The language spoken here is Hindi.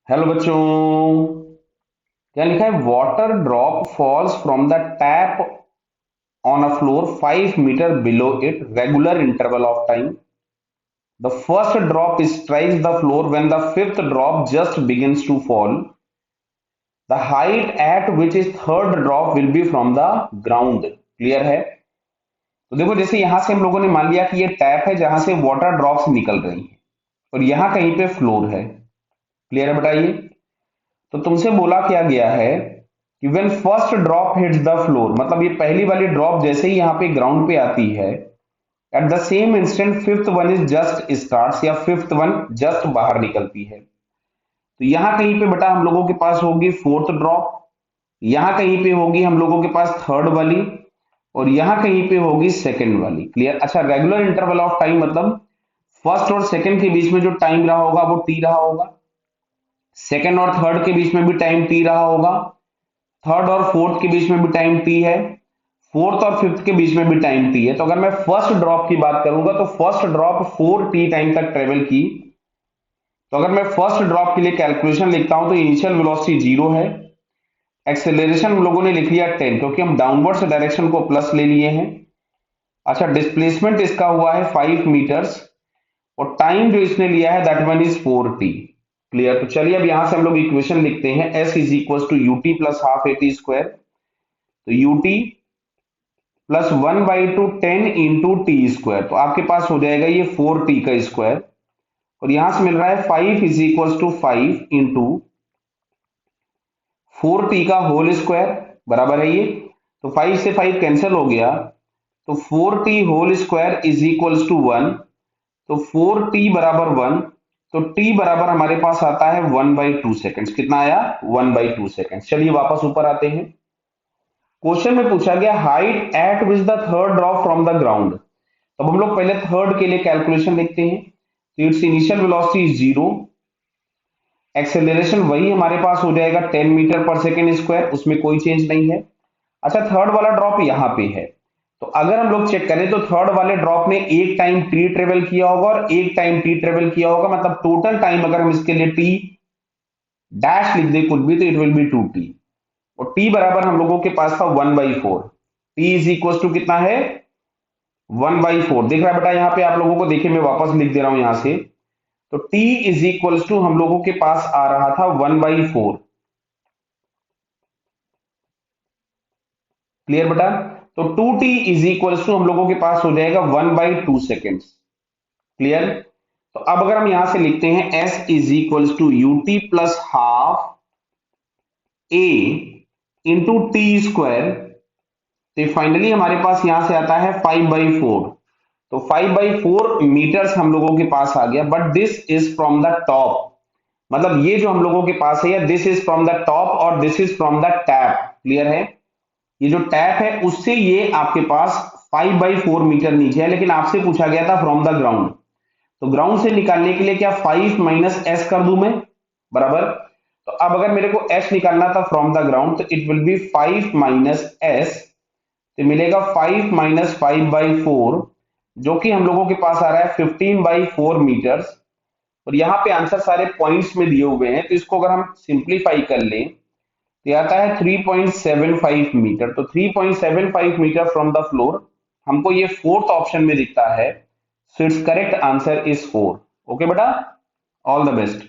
हेलो बच्चों। क्या लिखा है? Water drop falls from the tap on a floor 5 metre below it regular interval of time. The first drop strikes the floor when the fifth drop just begins to fall. The height at which is third drop will be from the ground. Clear है? तो देखो, जैसे यहां से हम लोगों ने मान लिया कि ये टैप है जहां से वाटर ड्रॉप्स निकल रही हैं और यहां कहीं पे फ्लोर है. क्लियर है? बताइए. तो तुमसे बोला क्या गया है कि when first drop hits the floor, मतलब ये पहली वाली ड्रॉप जैसे ही यहाँ पे ग्राउंड पे आती है, at the same instant fifth one is just starts, या फिफ्थ वन जस्ट बाहर निकलती है. तो यहाँ कहीं पे बेटा हम लोगों के पास होगी फोर्थ ड्रॉप, यहाँ कहीं पे होगी हम लोगों के पास थर्ड वाली, और यहाँ कहीं पे होगी सेकंड वाली. क्लियर? अच्छा, रेगुलर इंटरवल ऑफ टाइम मतलब फर्स्ट और सेकंड के बीच में जो टाइम रहा होगा वो टी रहा होगा, सेकंड और थर्ड के बीच में भी टाइम टी रहा होगा, थर्ड और फोर्थ के बीच में भी टाइम टी है, फोर्थ और फिफ्थ के बीच में भी टाइम टी है. तो अगर मैं फर्स्ट ड्रॉप की बात करूंगा तो फर्स्ट ड्रॉप 4t टाइम तक ट्रेवल की. तो अगर मैं फर्स्ट ड्रॉप के लिए कैलकुलेशन लिखता हूं तो इनिशियल वेलोसिटी 0 है, एक्सेलरेशन हम लोगों ने लिख लिया 10 क्योंकि हम डाउनवर्ड्स डायरेक्शन को प्लस ले लिए हैं. अच्छा, डिस्प्लेसमेंट इसका हुआ है 5 मीटर्स, और टाइम जो इसने लिया है that one is 4t. Clear? तो चलिए अब यहां से हम लोग इक्वेशन लिखते हैं. s is equal to UT plus half AT square. तो UT plus 1/2 10 into T square, तो आपके पास हो जाएगा ये 4t का स्क्वायर. और यहां से मिल रहा है 5 is equal to 5 into 4t का होल स्क्वायर, बराबर है ये. तो 5 से 5 कैंसिल हो गया, तो 4t whole square is equal to 1. तो 4t बराबर 1. तो t बराबर हमारे पास आता है 1/2 सेकेंड्स. कितना आया? 1/2 सेकेंड्स. चलिए वापस ऊपर आते हैं. क्वेश्चन में पूछा गया height at which the third drop from the ground. तो हम लोग पहले थर्ड के लिए कैलकुलेशन लिखते हैं. तो it's initial velocity is 0, acceleration वही हमारे पास हो जाएगा 10 मीटर पर सेकेंड स्क्वायर, उसमें कोई चेंज नहीं है. अच्छा, थर्ड वाला ड्रॉप यहाँ पे है. तो अगर हम लोग चेक करें तो थर्ड वाले ड्रॉप ने एक टाइम टी ट्रेवल किया होगा और एक टाइम टी ट्रेवल किया होगा, मतलब टोटल टाइम अगर हम इसके लिए टी डैश लिख दे कुछ भी तो इट विल बी 2t. और t बराबर हम लोगों के पास था 1/4. t इज इक्वल टू कितना है? 1/4. दिख रहा है बेटा यहाँ पे आप लोगों को? देखिए मैं वापस लिख दे रहा हूं यहां से. तो t इज इक्वल टू हम लोगों के पास आ रहा था 1/4. क्लियर बेटा? तो 2t इज इक्वल टू हम लोगों के पास हो जाएगा 1/2 सेकेंड्स. क्लियर? तो अब अगर हम यहां से लिखते हैं s is equal to UT plus half a into T square, तो फाइनली हमारे पास यहां से आता है 5/4. तो 5/4 मीटर्स हम लोगों के पास आ गया. But this is from the top, मतलब ये जो हम लोगों के पास है, this is from the top और this is from the tap. Clear है? ये जो टैप है उससे ये आपके पास 5/4 मीटर नीचे है, लेकिन आपसे पूछा गया था फ्रॉम द ग्राउंड. तो ग्राउंड से निकालने के लिए क्या 5 माइनस एस कर दूं मैं, बराबर. तो अब अगर मेरे को एस निकालना था फ्रॉम द ग्राउंड तो it will be 5 minus S. तो मिलेगा 5 माइनस 5/4, जो कि हम लोगों के पास आ रहा है 15/4 मीटर्स. और यहाँ पे आंसर सारे पॉइंट्स में दिए हुए हैं, तो इसको अगर हम सिंप्लीफाई कर लें तो आता है 3.75 मीटर. तो 3.75 मीटर फ्रॉम द फ्लोर हमको ये फोर्थ ऑप्शन में दिखता है. So it's correct answer is 4. Okay बेटा, ऑल द बेस्ट.